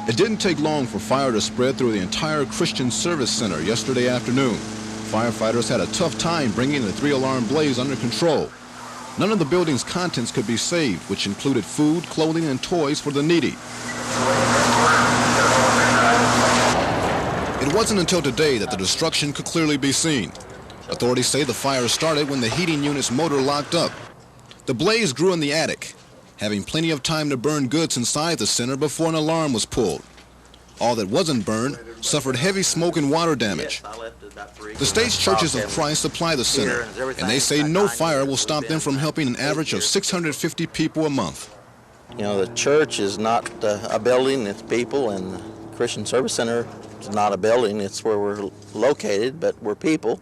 It didn't take long for fire to spread through the entire Christian Service Center yesterday afternoon. Firefighters had a tough time bringing the 3-alarm blaze under control. None of the building's contents could be saved, which included food, clothing, and toys for the needy. It wasn't until today that the destruction could clearly be seen. Authorities say the fire started when the heating unit's motor locked up. The blaze grew in the attic, having plenty of time to burn goods inside the center before an alarm was pulled. All that wasn't burned suffered heavy smoke and water damage. The state's Churches of Christ supply the center, and they say no fire will stop them from helping an average of 650 people a month. You know, the church is not a building, it's people, and the Christian Service Center is not a building, it's where we're located, but we're people.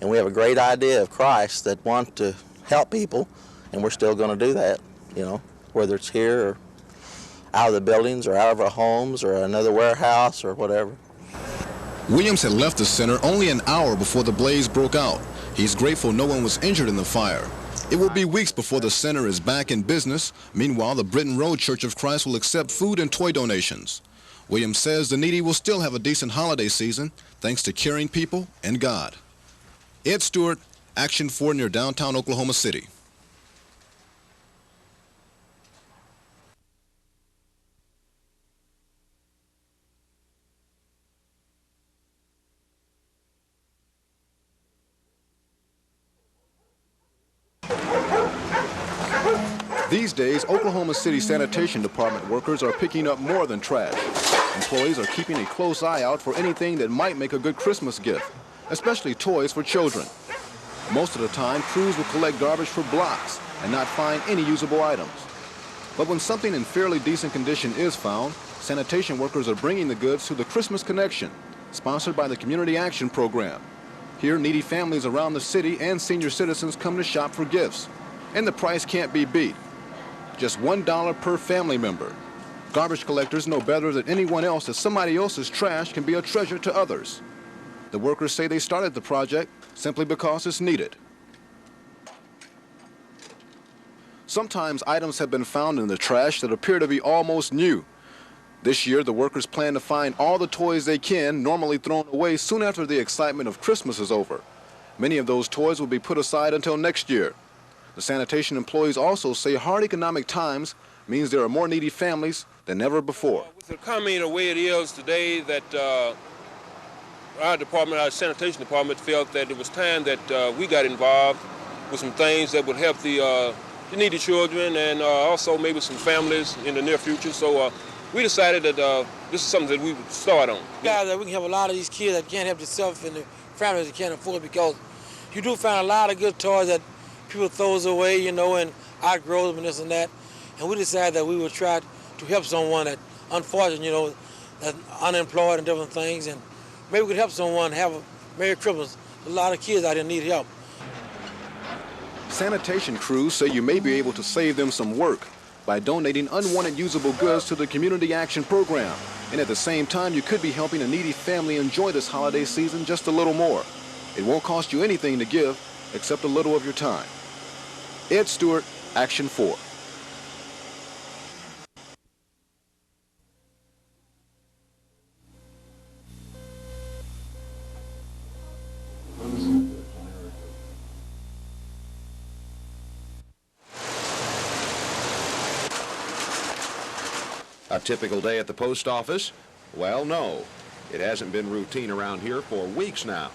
And we have a great idea of Christ that want to help people, and we're still going to do that, you know, whether it's here or out of the buildings or out of our homes or another warehouse or whatever. Williams had left the center only an hour before the blaze broke out. He's grateful no one was injured in the fire. It will be weeks before the center is back in business. Meanwhile, the Britton Road Church of Christ will accept food and toy donations. Williams says the needy will still have a decent holiday season thanks to caring people and God. Ed Stewart, Action 4 near downtown Oklahoma City. These days, Oklahoma City Sanitation Department workers are picking up more than trash. Employees are keeping a close eye out for anything that might make a good Christmas gift, especially toys for children. Most of the time, crews will collect garbage for blocks and not find any usable items. But when something in fairly decent condition is found, sanitation workers are bringing the goods to the Christmas Connection, sponsored by the Community Action Program. Here, needy families around the city and senior citizens come to shop for gifts, and the price can't be beat. Just $1 per family member. Garbage collectors know better than anyone else that somebody else's trash can be a treasure to others. The workers say they started the project simply because it's needed. Sometimes items have been found in the trash that appear to be almost new. This year, the workers plan to find all the toys they can, normally thrown away soon after the excitement of Christmas is over. Many of those toys will be put aside until next year. The sanitation employees also say hard economic times means there are more needy families than ever before. With the economy the way it is today, that our sanitation department felt that it was time that we got involved with some things that would help the needy children and also maybe some families in the near future. So we decided that this is something that we would start on. Guys, that we can help a lot of these kids that can't help themselves and the families that can't afford, because you do find a lot of good toys that people throw away, you know, and outgrow them and this and that. And we decided that we would try to help someone that, unfortunately, you know, that's unemployed and different things, and maybe we could help someone have a Merry Christmas. A lot of kids out there need help. Sanitation crews say you may be able to save them some work by donating unwanted usable goods to the Community Action Program. And at the same time, you could be helping a needy family enjoy this holiday season just a little more. It won't cost you anything to give except a little of your time. Ed Stewart, Action 4. A typical day at the post office? Well, no. It hasn't been routine around here for weeks now.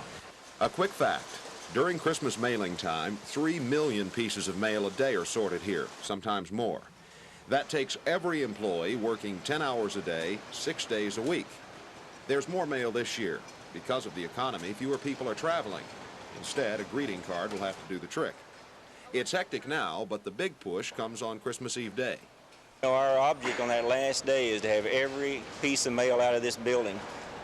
A quick fact. During Christmas mailing time, 3 million pieces of mail a day are sorted here, sometimes more. That takes every employee working 10 hours a day, 6 days a week. There's more mail this year. Because of the economy, fewer people are traveling. Instead, a greeting card will have to do the trick. It's hectic now, but the big push comes on Christmas Eve day. Our object on that last day is to have every piece of mail out of this building,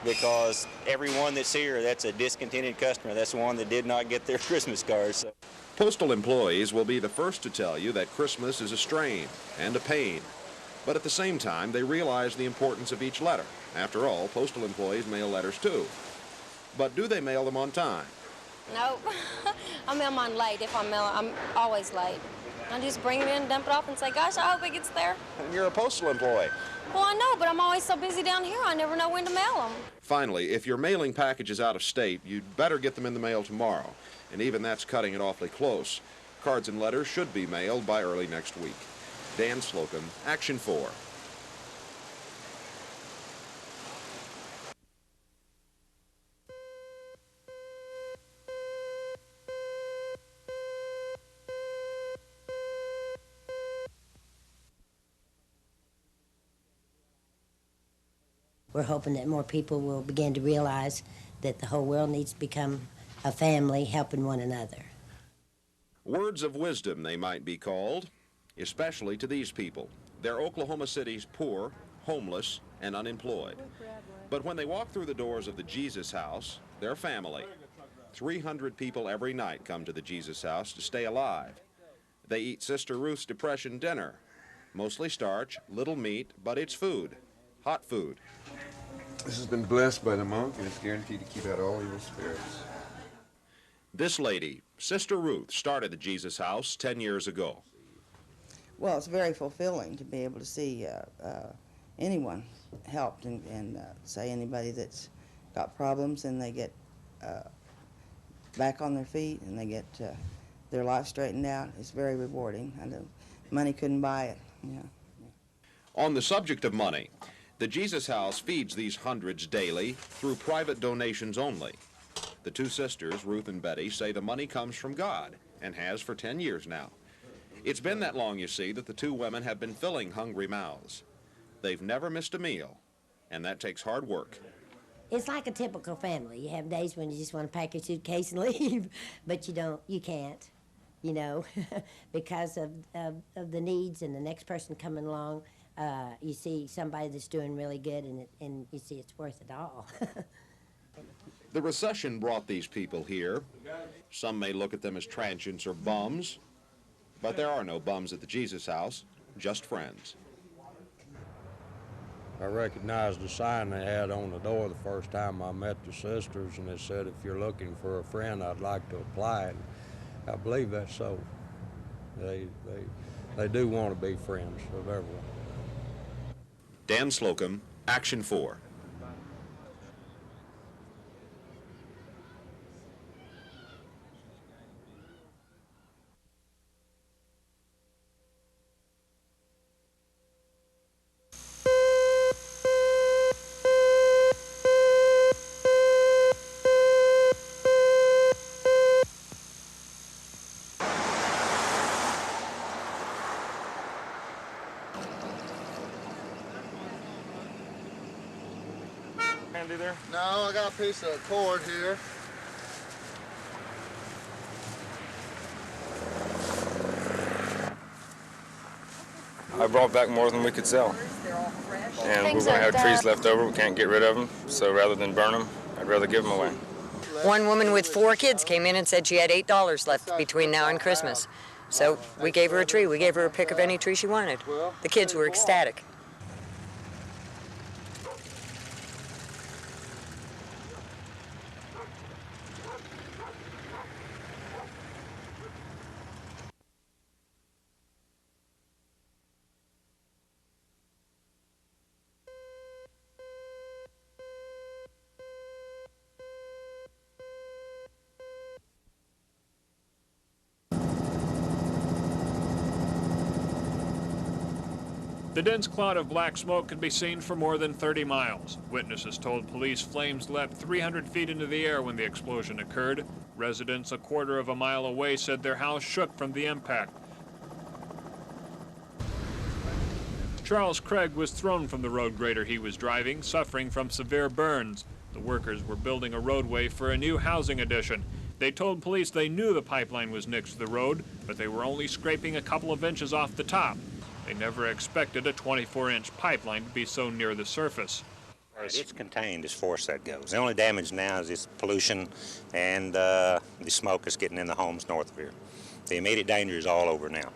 because everyone that's here, that's a discontented customer. That's the one that did not get their Christmas cards. So. Postal employees will be the first to tell you that Christmas is a strain and a pain. But at the same time, they realize the importance of each letter. After all, postal employees mail letters too. But do they mail them on time? Nope. I mail mine late. If I mail, I'm always late. I just bring it in, dump it off, and say, gosh, I hope it gets there. And you're a postal employee. Well, I know, but I'm always so busy down here, I never know when to mail them. Finally, if you're mailing packages out of state, you'd better get them in the mail tomorrow. And even that's cutting it awfully close. Cards and letters should be mailed by early next week. Dan Slocum, Action 4. We're hoping that more people will begin to realize that the whole world needs to become a family helping one another. Words of wisdom, they might be called, especially to these people. They're Oklahoma City's poor, homeless, and unemployed. But when they walk through the doors of the Jesus House, they're family. 300 people every night come to the Jesus House to stay alive. They eat Sister Ruth's Depression dinner. Mostly starch, little meat, but it's food. Hot food. This has been blessed by the monk, and it's guaranteed to keep out all evil spirits. This lady, Sister Ruth, started the Jesus House 10 years ago. Well, it's very fulfilling to be able to see anyone helped and say anybody that's got problems and they get back on their feet and they get their life straightened out. It's very rewarding. I know money couldn't buy it. Yeah. On the subject of money, the Jesus House feeds these hundreds daily through private donations only. The two sisters, Ruth and Betty, say the money comes from God and has for 10 years now. It's been that long, you see, that the two women have been filling hungry mouths. They've never missed a meal, and that takes hard work. It's like a typical family. You have days when you just want to pack your suitcase and leave, but you can't, you know, because of the needs and the next person coming along. You see somebody that's doing really good, and you see it's worth it all. The recession brought these people here. Some may look at them as transients or bums, but there are no bums at the Jesus House, just friends. I recognized the sign they had on the door the first time I met the sisters, and it said, if you're looking for a friend, I'd like to apply. And I believe that's so. They do want to be friends of everyone. Dan Slocum, Action 4. There? No, I got a piece of cord here. I brought back more than we could sell. And we're going to have trees left over. We can't get rid of them. So rather than burn them, I'd rather give them away. One woman with 4 kids came in and said she had $8 left between now and Christmas. So we gave her a tree. We gave her a pick of any tree she wanted. The kids were ecstatic. The dense cloud of black smoke could be seen for more than 30 miles. Witnesses told police flames leapt 300 feet into the air when the explosion occurred. Residents a quarter of a mile away said their house shook from the impact. Charles Craig was thrown from the road grader he was driving, suffering from severe burns. The workers were building a roadway for a new housing addition. They told police they knew the pipeline was next to the road, but they were only scraping a couple of inches off the top. They never expected a 24-inch pipeline to be so near the surface. It's contained as far as that goes. The only damage now is this pollution and the smoke that's getting in the homes north of here. The immediate danger is all over now.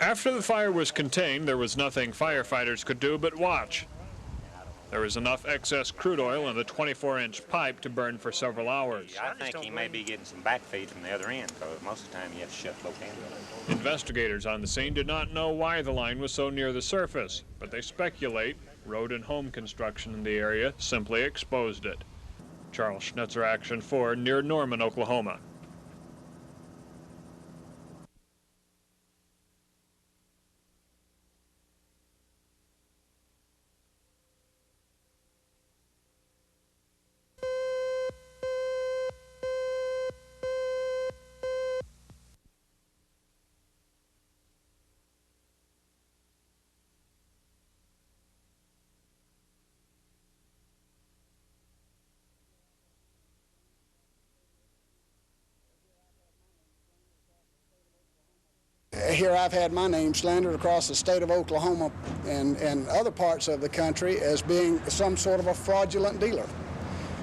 After the fire was contained, there was nothing firefighters could do but watch. There was enough excess crude oil in the 24-inch pipe to burn for several hours. I think he may be getting some back feed from the other end, because most of the time you have to shut both ends. Investigators on the scene did not know why the line was so near the surface, but they speculate road and home construction in the area simply exposed it. Charles Schnitzer, Action 4, near Norman, Oklahoma. Here I've had my name slandered across the state of Oklahoma and other parts of the country as being some sort of a fraudulent dealer.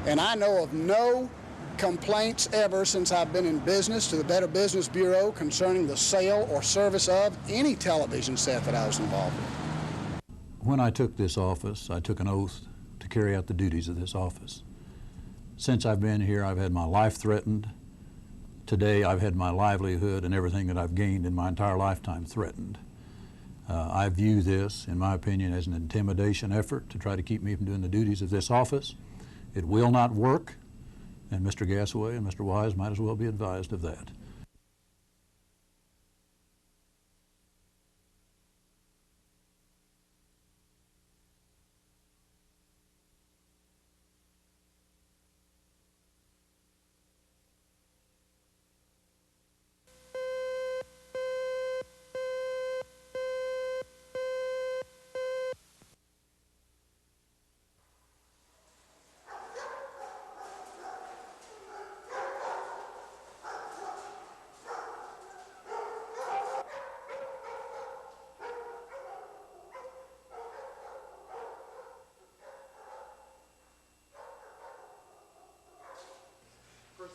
And I know of no complaints ever since I've been in business to the Better Business Bureau concerning the sale or service of any television set that I was involved in. When I took this office, I took an oath to carry out the duties of this office. Since I've been here, I've had my life threatened. Today, I've had my livelihood and everything that I've gained in my entire lifetime threatened. I view this, in my opinion, as an intimidation effort to try to keep me from doing the duties of this office. It will not work, and Mr. Gasaway and Mr. Wise might as well be advised of that.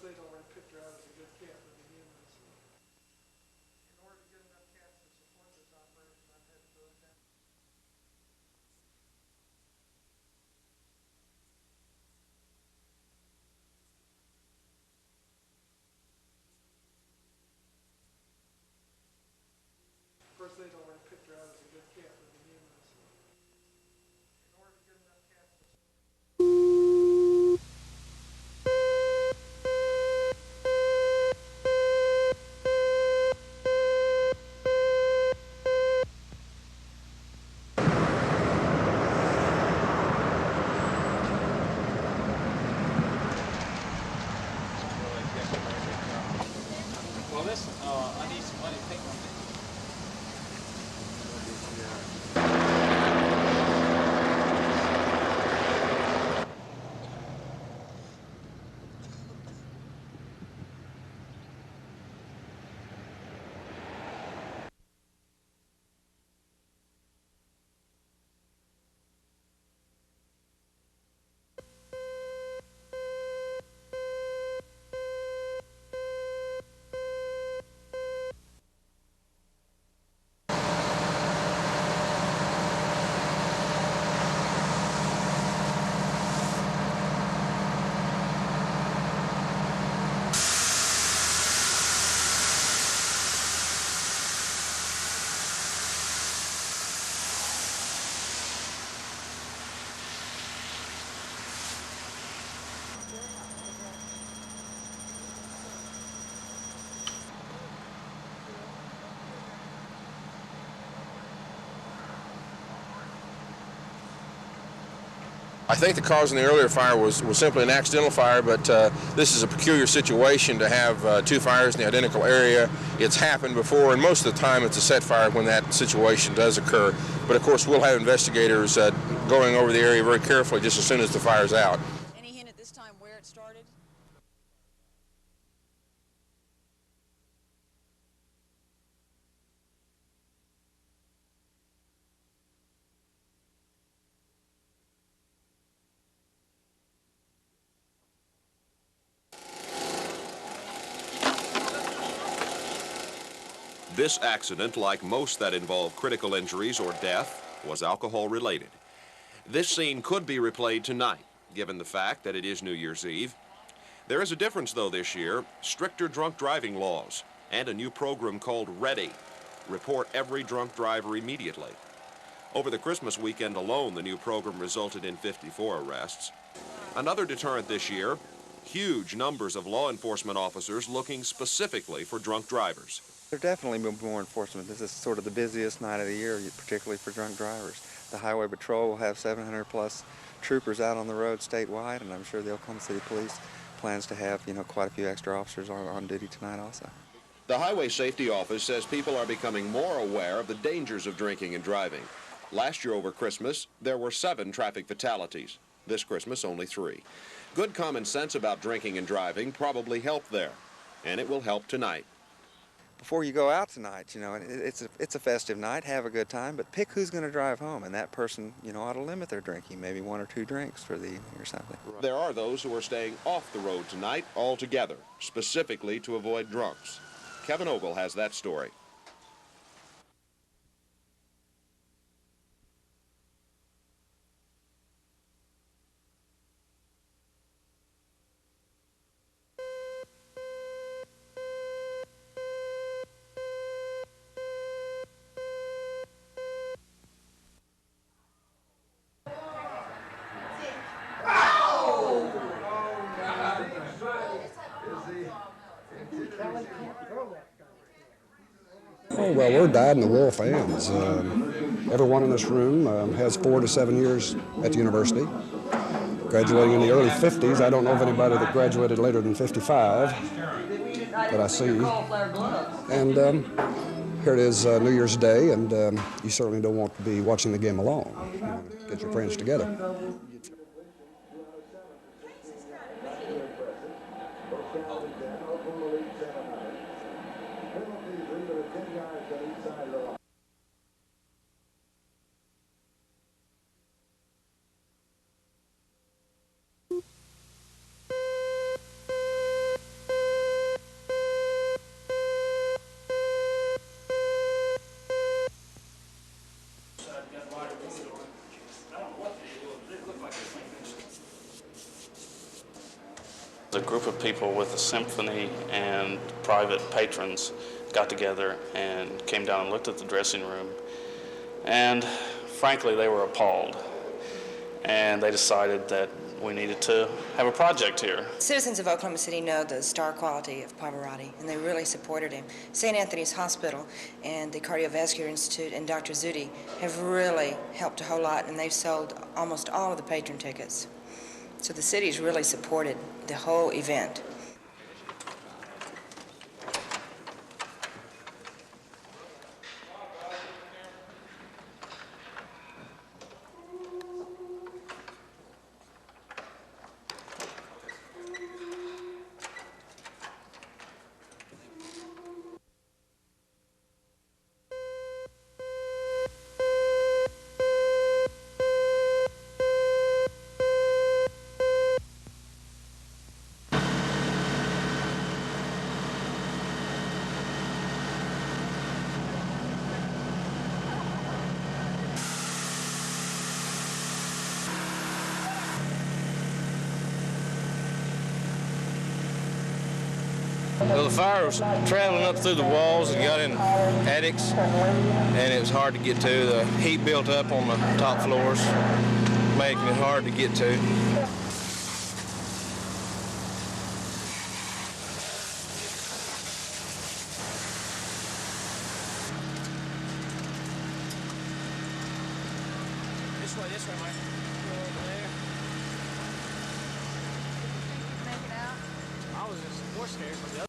They don't already picked her out as a good cat to begin with. In order to get enough cats to support this operation, I've had to do it that. First, they'd already picked her out as a good cat to begin with. In order to get enough cats to Well, listen, I need some money to pay my bill. I think the cause in the earlier fire was simply an accidental fire, but this is a peculiar situation to have two fires in the identical area. It's happened before, and most of the time it's a set fire when that situation does occur. But of course, we'll have investigators going over the area very carefully just as soon as the fire's out. Any hint at this time where it started? This accident, like most that involve critical injuries or death, was alcohol-related. This scene could be replayed tonight, given the fact that it is New Year's Eve. There is a difference, though, this year: stricter drunk driving laws and a new program called Ready. Report every drunk driver immediately. Over the Christmas weekend alone, the new program resulted in 54 arrests. Another deterrent this year: huge numbers of law enforcement officers looking specifically for drunk drivers. There definitely will be more enforcement. This is sort of the busiest night of the year, particularly for drunk drivers. The Highway Patrol will have 700 plus troopers out on the road statewide, and I'm sure the Oklahoma City Police plans to have, quite a few extra officers on duty tonight also. The Highway Safety Office says people are becoming more aware of the dangers of drinking and driving. Last year over Christmas, there were 7 traffic fatalities. This Christmas, only 3. Good common sense about drinking and driving probably helped there, and it will help tonight. Before you go out tonight, it's a festive night, have a good time, but pick who's going to drive home, and that person, ought to limit their drinking, maybe 1 or 2 drinks for the evening or something. There are those who are staying off the road tonight altogether, specifically to avoid drunks. Kevin Ogle has that story. Oh, well, we're dyed-in-the-wool fans. Everyone in this room has 4 to 7 years at the university. Graduating in the early 50s. I don't know of anybody that graduated later than 55, but I see. And here it is New Year's Day, and you certainly don't want to be watching the game alone. Get your friends together. A group of people with a symphony and private patrons got together and came down and looked at the dressing room, and frankly they were appalled, and they decided that we needed to have a project here. Citizens of Oklahoma City know the star quality of Pavarotti, and they really supported him. St. Anthony's Hospital and the Cardiovascular Institute and Dr. Zudi have really helped a whole lot, and they've sold almost all of the patron tickets. So the city's really supported the whole event. Well, the fire was traveling up through the walls and got in attics, and it was hard to get to. The heat built up on the top floors, making it hard to get to. This way, Mike. Go over there. Make it out. I was just more scared for the other.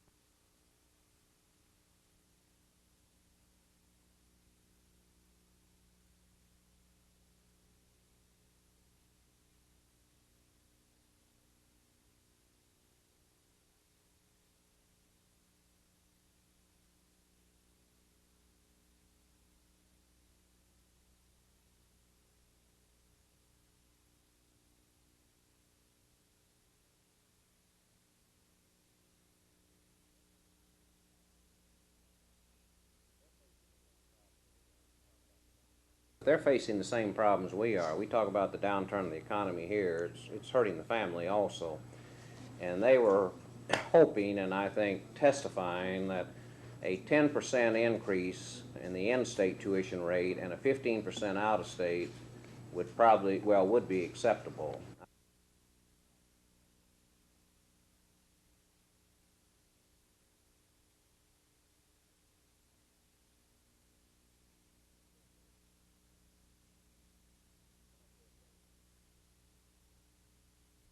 They're facing the same problems we are. We talk about the downturn of the economy here. It's hurting the family also. And they were hoping, and I think testifying, that a 10% increase in the in-state tuition rate and a 15% out-of-state would probably, well, would be acceptable.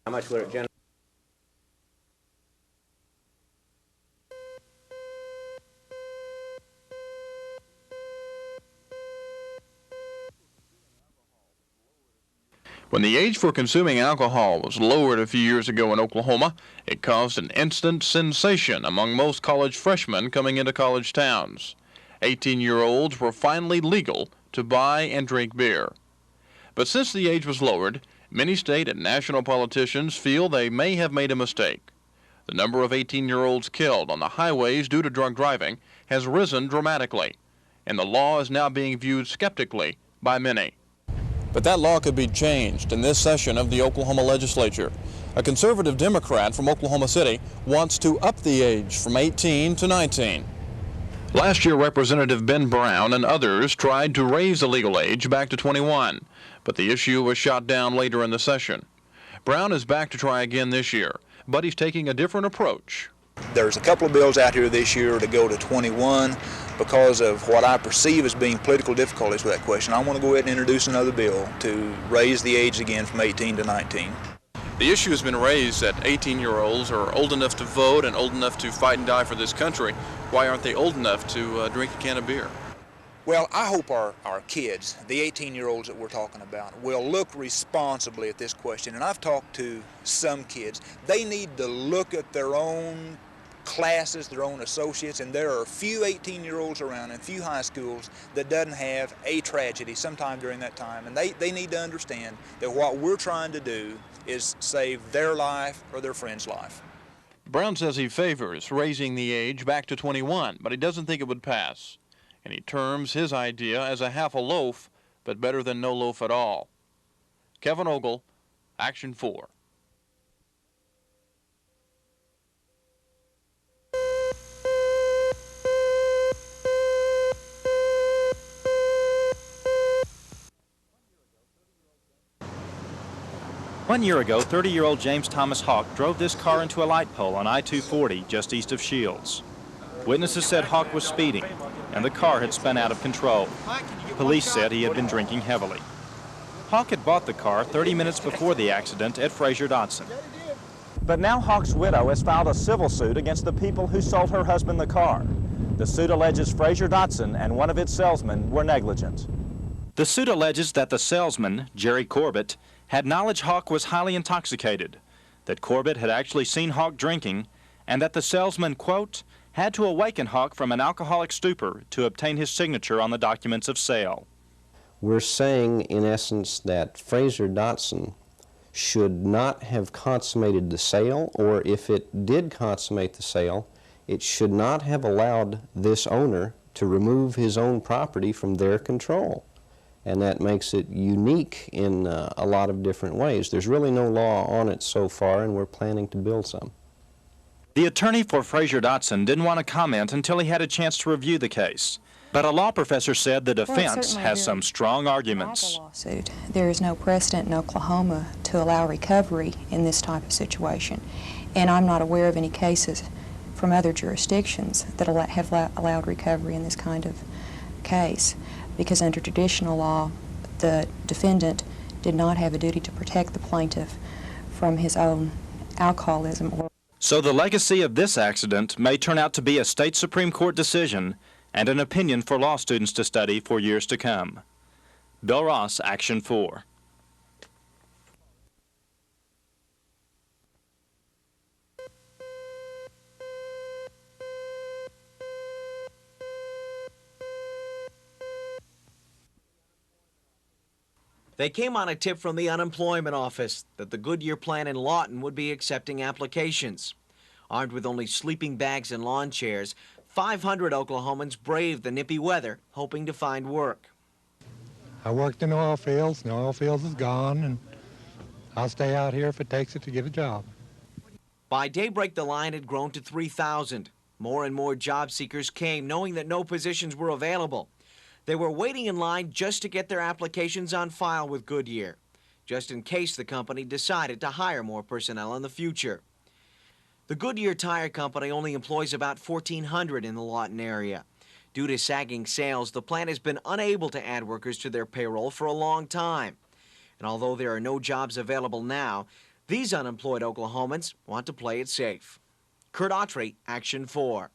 How much would it generate? When the age for consuming alcohol was lowered a few years ago in Oklahoma, it caused an instant sensation among most college freshmen coming into college towns. 18-year-olds were finally legal to buy and drink beer. But since the age was lowered, many state and national politicians feel they may have made a mistake. The number of 18-year-olds killed on the highways due to drunk driving has risen dramatically, and the law is now being viewed skeptically by many. But that law could be changed in this session of the Oklahoma legislature. A conservative Democrat from Oklahoma City wants to up the age from 18 to 19. Last year, Representative Ben Brown and others tried to raise the legal age back to 21, but the issue was shot down later in the session. Brown is back to try again this year, but he's taking a different approach. There's a couple of bills out here this year to go to 21 because of what I perceive as being political difficulties with that question. I want to go ahead and introduce another bill to raise the age again from 18 to 19. The issue has been raised that 18-year-olds are old enough to vote and old enough to fight and die for this country. Why aren't they old enough to drink a can of beer? Well, I hope our kids, the 18-year-olds that we're talking about, will look responsibly at this question. And I've talked to some kids. They need to look at their own classes, their own associates, and there are a few 18-year-olds around and a few high schools that doesn't have a tragedy sometime during that time. And they need to understand that what we're trying to do is save their life or their friend's life. Brown says he favors raising the age back to 21, but he doesn't think it would pass. And he terms his idea as a half a loaf, but better than no loaf at all. Kevin Ogle, Action 4. One year ago, 30-year-old James Thomas Hawk drove this car into a light pole on I-240 just east of Shields. Witnesses said Hawk was speeding, and the car had spun out of control. Police said he had been drinking heavily. Hawk had bought the car 30 minutes before the accident at Fraser Dodson. But now Hawk's widow has filed a civil suit against the people who sold her husband the car. The suit alleges Fraser Dodson and one of its salesmen were negligent. The suit alleges that the salesman, Jerry Corbett, had knowledge Hawk was highly intoxicated, that Corbett had actually seen Hawk drinking, and that the salesman, quote, had to awaken Hawk from an alcoholic stupor to obtain his signature on the documents of sale. We're saying, in essence, that Fraser Dodson should not have consummated the sale, or if it did consummate the sale, it should not have allowed this owner to remove his own property from their control. And that makes it unique in a lot of different ways. There's really no law on it so far, and we're planning to build some. The attorney for Fraser Dodson didn't want to comment until he had a chance to review the case. But a law professor said the defense has some strong arguments. Lawsuit. There is no precedent in Oklahoma to allow recovery in this type of situation. And I'm not aware of any cases from other jurisdictions that have allowed recovery in this kind of case. Because under traditional law, the defendant did not have a duty to protect the plaintiff from his own alcoholism. So the legacy of this accident may turn out to be a state Supreme Court decision and an opinion for law students to study for years to come. Bill Ross, Action 4. They came on a tip from the unemployment office that the Goodyear plant in Lawton would be accepting applications. Armed with only sleeping bags and lawn chairs, 500 Oklahomans braved the nippy weather, hoping to find work. I worked in the oil fields, and the oil fields is gone, and I'll stay out here if it takes it to get a job. By daybreak, the line had grown to 3,000. More and more job seekers came, knowing that no positions were available. They were waiting in line just to get their applications on file with Goodyear, just in case the company decided to hire more personnel in the future. The Goodyear Tire Company only employs about 1,400 in the Lawton area. Due to sagging sales, the plant has been unable to add workers to their payroll for a long time. And although there are no jobs available now, these unemployed Oklahomans want to play it safe. Kurt Autry, Action 4.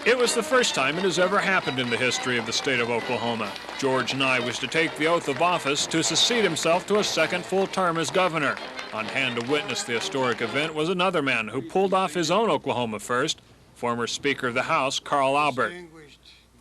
It was the first time it has ever happened in the history of the state of Oklahoma. George Nye was to take the oath of office to succeed himself to a second full term as governor. On hand to witness the historic event was another man who pulled off his own Oklahoma first, former Speaker of the House, Carl Albert.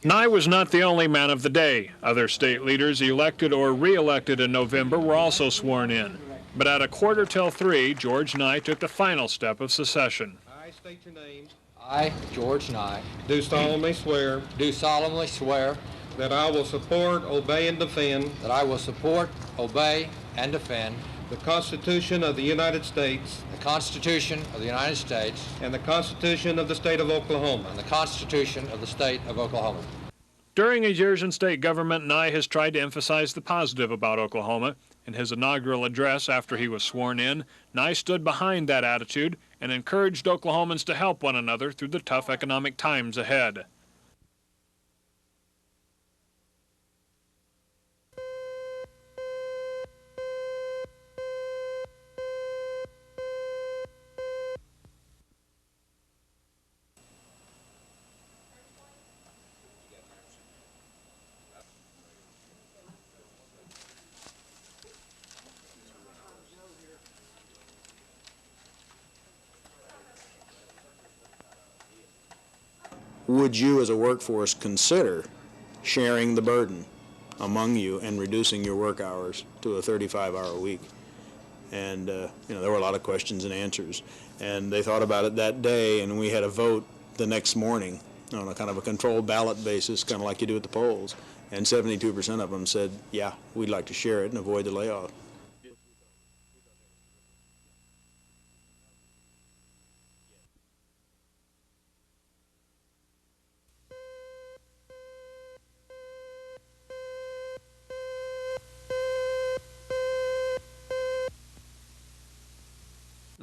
Nye was not the only man of the day. Other state leaders elected or re-elected in November were also sworn in. But at 2:45, George Nye took the final step of secession. I state your name. I, George Nye, Do solemnly swear do solemnly swear that I will support, obey, and defend that I will support, obey, and defend the Constitution of the United States the Constitution of the United States and the Constitution of the State of Oklahoma. and the Constitution of the State of Oklahoma. During his years in state government, Nye has tried to emphasize the positive about Oklahoma. In his inaugural address after he was sworn in, Nye stood behind that attitude and encouraged Oklahomans to help one another through the tough economic times ahead. Would you as a workforce consider sharing the burden among you and reducing your work hours to a 35-hour week? And there were a lot of questions and answers, and they thought about it that day, and we had a vote the next morning on a kind of a controlled ballot basis, kind of like you do at the polls, and 72% of them said, yeah, we'd like to share it and avoid the layoff.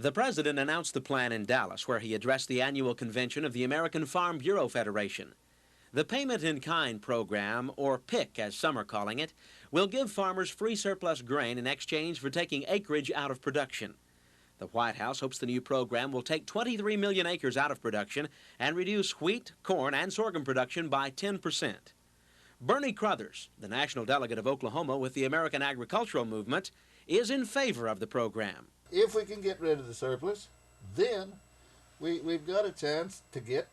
The president announced the plan in Dallas, where he addressed the annual convention of the American Farm Bureau Federation. The Payment in Kind program, or PIC as some are calling it, will give farmers free surplus grain in exchange for taking acreage out of production. The White House hopes the new program will take 23 million acres out of production and reduce wheat, corn, and sorghum production by 10%. Bernie Crothers, the national delegate of Oklahoma with the American Agricultural Movement, is in favor of the program. If we can get rid of the surplus, then we've got a chance to get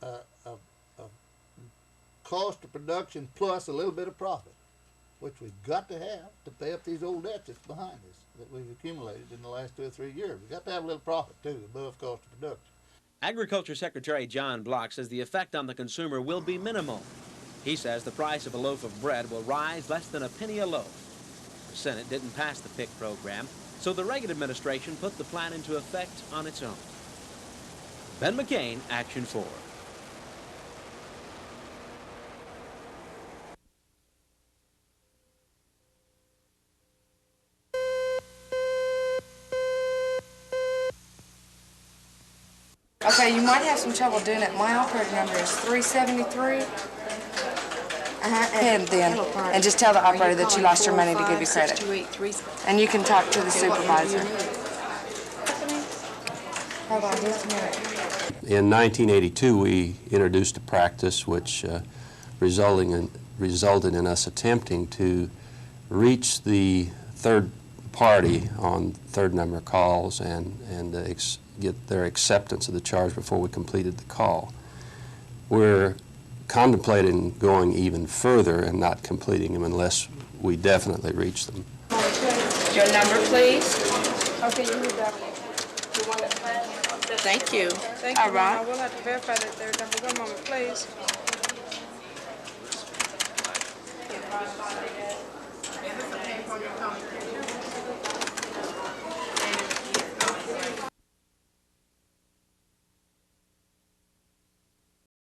a cost of production plus a little bit of profit, which we've got to have to pay up these old debts that's behind us that we've accumulated in the last 2 or 3 years. We've got to have a little profit, too, above cost of production. Agriculture Secretary John Block says the effect on the consumer will be minimal. He says the price of a loaf of bread will rise less than a penny a loaf. The Senate didn't pass the PIC program, so the Reagan administration put the plan into effect on its own. Ben McCain, Action 4. Okay, you might have some trouble doing it. My operating number is 373. And then, and just tell the operator that you lost your money to give you credit. And you can talk to the supervisor. Hold on just a minute. In 1982, we introduced a practice which resulted in us attempting to reach the third party on third number calls and get their acceptance of the charge before we completed the call. We're contemplating going even further and not completing them unless we definitely reach them. Your number, please. Okay, you need that one. Thank you. Thank All you, right. I will have to verify that their number. One moment, please.